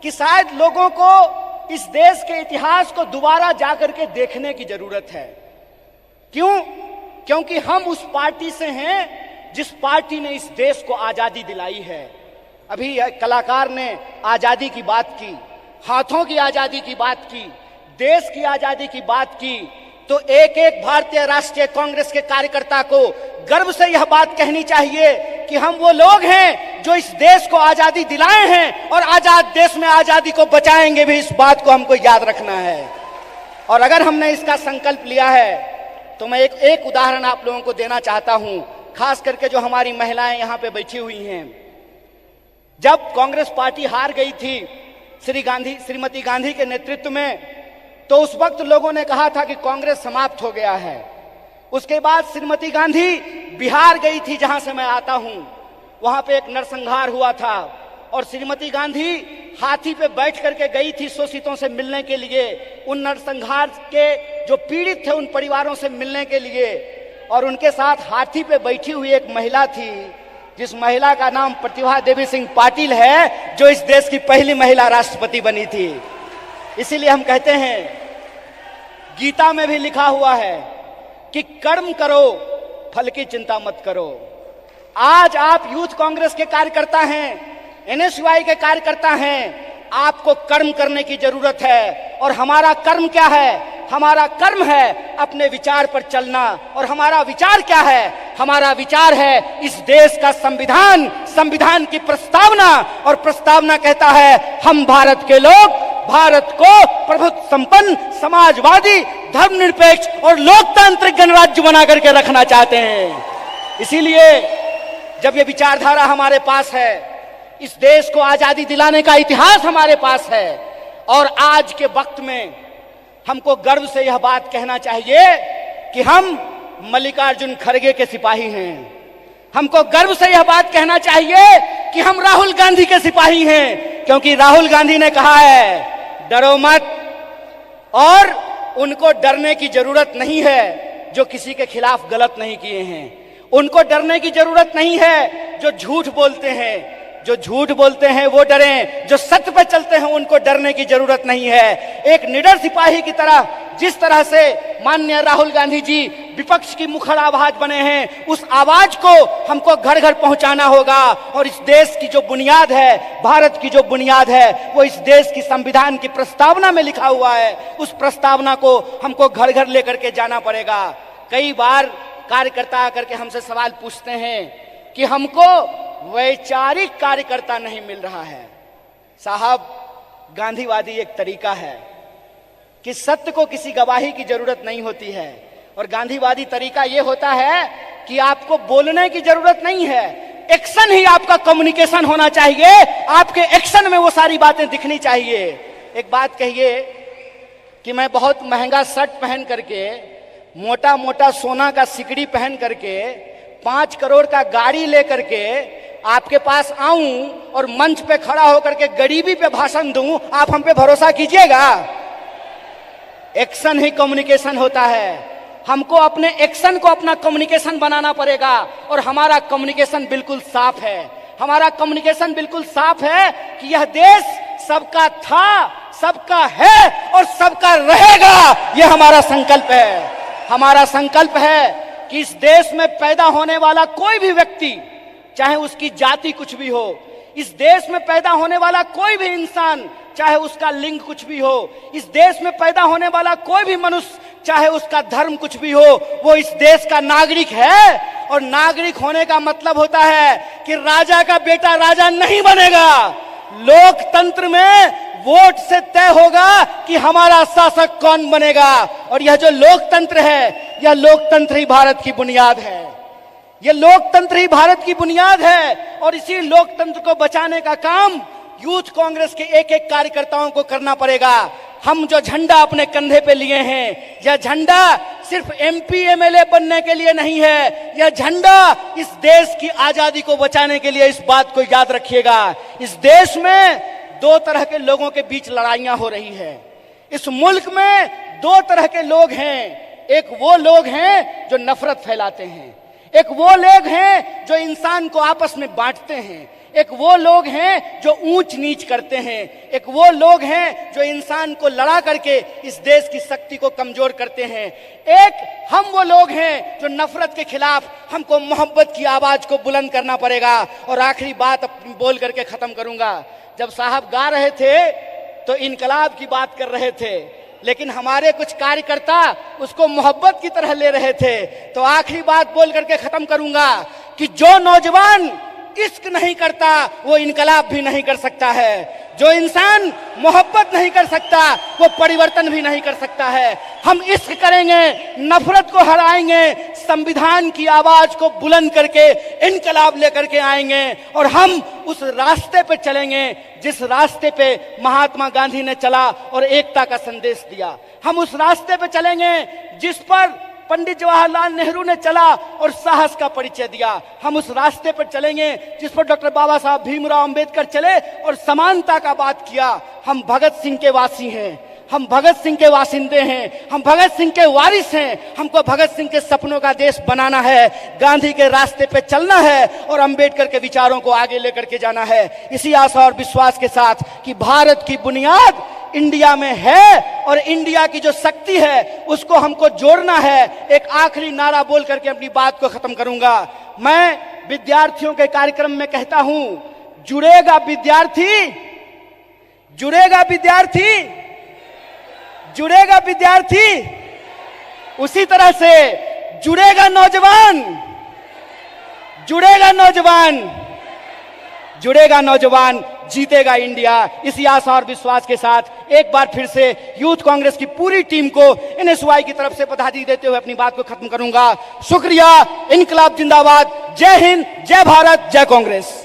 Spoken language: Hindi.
कि शायद लोगों को इस देश के इतिहास को दोबारा जाकर के देखने की जरूरत है। क्यों? क्योंकि हम उस पार्टी से हैं जिस पार्टी ने इस देश को आजादी दिलाई है। अभी एक कलाकार ने आजादी की बात की, हाथों की आजादी की बात की, देश की आजादी की बात की, तो एक एक भारतीय राष्ट्रीय कांग्रेस के कार्यकर्ता को गर्व से यह बात कहनी चाहिए कि हम वो लोग हैं जो इस देश को आजादी दिलाए हैं और आजाद देश में आजादी को बचाएंगे भी। इस बात को हमको याद रखना है। और अगर हमने इसका संकल्प लिया है तो मैं एक उदाहरण आप लोगों को देना चाहता हूं, खास करके जो हमारी महिलाएं यहां पे बैठी हुई हैं। जब कांग्रेस पार्टी हार गई थी श्रीमती गांधी के नेतृत्व में, तो उस वक्त लोगों ने कहा था कि कांग्रेस समाप्त हो गया है। उसके बाद श्रीमती गांधी बिहार गई थी, जहां से मैं आता हूं। वहां पे एक नरसंहार हुआ था और श्रीमती गांधी हाथी पे बैठ करके गई थी शोषितों से मिलने के लिए, उन नरसंहार के जो पीड़ित थे उन परिवारों से मिलने के लिए। और उनके साथ हाथी पे बैठी हुई एक महिला थी, जिस महिला का नाम प्रतिभा देवी सिंह पाटिल है, जो इस देश की पहली महिला राष्ट्रपति बनी थी। इसीलिए हम कहते हैं, गीता में भी लिखा हुआ है कि कर्म करो, फल की चिंता मत करो। आज आप यूथ कांग्रेस के कार्यकर्ता हैं, एनएसयूआई के कार्यकर्ता हैं, आपको कर्म करने की जरूरत है। और हमारा कर्म क्या है? हमारा कर्म है अपने विचार पर चलना। और हमारा विचार क्या है? हमारा विचार है इस देश का संविधान, संविधान की प्रस्तावना। और प्रस्तावना कहता है हम भारत के लोग भारत को प्रभुत्व संपन्न, समाजवादी, धर्मनिरपेक्ष और लोकतांत्रिक गणराज्य बना करके रखना चाहते हैं। इसीलिए जब ये विचारधारा हमारे पास है, इस देश को आजादी दिलाने का इतिहास हमारे पास है, और आज के वक्त में हमको गर्व से यह बात कहना चाहिए कि हम मल्लिकार्जुन खड़गे के सिपाही हैं। हमको गर्व से यह बात कहना चाहिए कि हम राहुल गांधी के सिपाही हैं, क्योंकि राहुल गांधी ने कहा है डरो मत। और उनको डरने की जरूरत नहीं है जो किसी के खिलाफ गलत नहीं किए हैं। उनको डरने की जरूरत नहीं है जो झूठ बोलते हैं। जो झूठ बोलते हैं वो डरें, जो सत्य पे चलते हैं उनको डरने की जरूरत नहीं है। एक निडर सिपाही की तरह जिस तरह से माननीय राहुल गांधी जी विपक्ष की मुखर आवाज बने हैं, उस आवाज को हमको घर घर पहुंचाना होगा। और इस देश की जो बुनियाद है, भारत की जो बुनियाद है, वो इस देश की संविधान की प्रस्तावना में लिखा हुआ है। उस प्रस्तावना को हमको घर घर लेकर के जाना पड़ेगा। कई बार कार्यकर्ता आकर के हमसे सवाल पूछते हैं कि हमको वैचारिक कार्यकर्ता नहीं मिल रहा है। साहब, गांधीवादी एक तरीका है कि सत्य को किसी गवाही की जरूरत नहीं होती है। और गांधीवादी तरीका यह होता है कि आपको बोलने की जरूरत नहीं है, एक्शन ही आपका कम्युनिकेशन होना चाहिए। आपके एक्शन में वो सारी बातें दिखनी चाहिए। एक बात कहिए कि मैं बहुत महंगा शर्ट पहन करके, मोटा मोटा सोना का सिकड़ी पहन करके, 5 करोड़ का गाड़ी लेकर के आपके पास आऊं और मंच पे खड़ा होकर के गरीबी पे भाषण दूं, आप हम पे भरोसा कीजिएगा? एक्शन ही कम्युनिकेशन होता है। हमको अपने एक्शन को अपना कम्युनिकेशन बनाना पड़ेगा। और हमारा कम्युनिकेशन बिल्कुल साफ है। हमारा कम्युनिकेशन बिल्कुल साफ है कि यह देश सबका था, सबका है और सबका रहेगा। यह हमारा संकल्प है। हमारा संकल्प है कि इस देश में पैदा होने वाला कोई भी व्यक्ति, चाहे उसकी जाति कुछ भी हो, इस देश में पैदा होने वाला कोई भी इंसान, चाहे उसका लिंग कुछ भी हो, इस देश में पैदा होने वाला कोई भी मनुष्य, चाहे उसका धर्म कुछ भी हो, वो इस देश का नागरिक है। और नागरिक होने का मतलब होता है कि राजा का बेटा राजा नहीं बनेगा। लोकतंत्र में वोट से तय होगा कि हमारा शासक कौन बनेगा। और यह जो लोकतंत्र है, यह लोकतंत्र ही भारत की बुनियाद है। यह लोकतंत्र ही भारत की बुनियाद है। और इसी लोकतंत्र को बचाने का काम यूथ कांग्रेस के एक एक कार्यकर्ताओं को करना पड़ेगा। हम जो झंडा अपने कंधे पे लिए हैं, यह झंडा सिर्फ एमपी एमएलए बनने के लिए नहीं है। यह झंडा इस देश की आजादी को बचाने के लिए। इस बात को याद रखिएगा। इस देश में 2 तरह के लोगों के बीच लड़ाइयां हो रही है। इस मुल्क में 2 तरह के लोग हैं। एक वो लोग हैं जो नफरत फैलाते हैं, एक वो लोग हैं जो इंसान को आपस में बांटते हैं, एक वो लोग हैं जो ऊंच नीच करते हैं, एक वो लोग हैं जो इंसान को लड़ा करके इस देश की शक्ति को कमजोर करते हैं, एक हम वो लोग हैं जो नफरत के खिलाफ हमको मोहब्बत की आवाज को बुलंद करना पड़ेगा। और आखिरी बात अपनी बोल करके खत्म करूंगा। जब साहब गा रहे थे तो इनकलाब की बात कर रहे थे, लेकिन हमारे कुछ कार्यकर्ता उसको मोहब्बत की तरह ले रहे थे। तो आखिरी बात बोल करके खत्म करूंगा कि जो नौजवान इश्क नहीं करता वो इनकलाब भी नहीं कर सकता है, जो इंसान मोहब्बत नहीं कर सकता वो परिवर्तन भी नहीं कर सकता है। हम इश्क करेंगे, नफरत को हराएंगे, संविधान की आवाज को बुलंद करके इनकलाब लेकर के आएंगे और हम उस रास्ते पे चलेंगे जिस रास्ते पे महात्मा गांधी ने चला और एकता का संदेश दिया। हम उस रास्ते पे चलेंगे जिस पर पंडित जवाहरलाल नेहरू ने चला और साहस का परिचय दिया। हम उस रास्ते पर चलेंगे जिस पर डॉक्टर बाबा साहब भीमराव अंबेडकर चले और समानता का बात किया। हम भगत सिंह के वासी हैं, हम भगत सिंह के वासिंदे हैं, हम भगत सिंह के वारिस हैं। हमको भगत सिंह के सपनों का देश बनाना है, गांधी के रास्ते पे चलना है और अंबेडकर के विचारों को आगे लेकर के जाना है। इसी आशा और विश्वास के साथ कि भारत की बुनियाद इंडिया में है और इंडिया की जो शक्ति है उसको हमको जोड़ना है। एक आखिरी नारा बोल करके अपनी बात को खत्म करूंगा। मैं विद्यार्थियों के कार्यक्रम में कहता हूं, जुड़ेगा विद्यार्थी, जुड़ेगा विद्यार्थी, जुड़ेगा विद्यार्थी, उसी तरह से जुड़ेगा नौजवान, जुड़ेगा नौजवान, जुड़ेगा नौजवान, जीतेगा इंडिया। इसी आशा और विश्वास के साथ एक बार फिर से यूथ कांग्रेस की पूरी टीम को एनएसवाई की तरफ से बधाई देते हुए अपनी बात को खत्म करूंगा। शुक्रिया। इनकलाब जिंदाबाद। जय हिंद, जय भारत, जय कांग्रेस।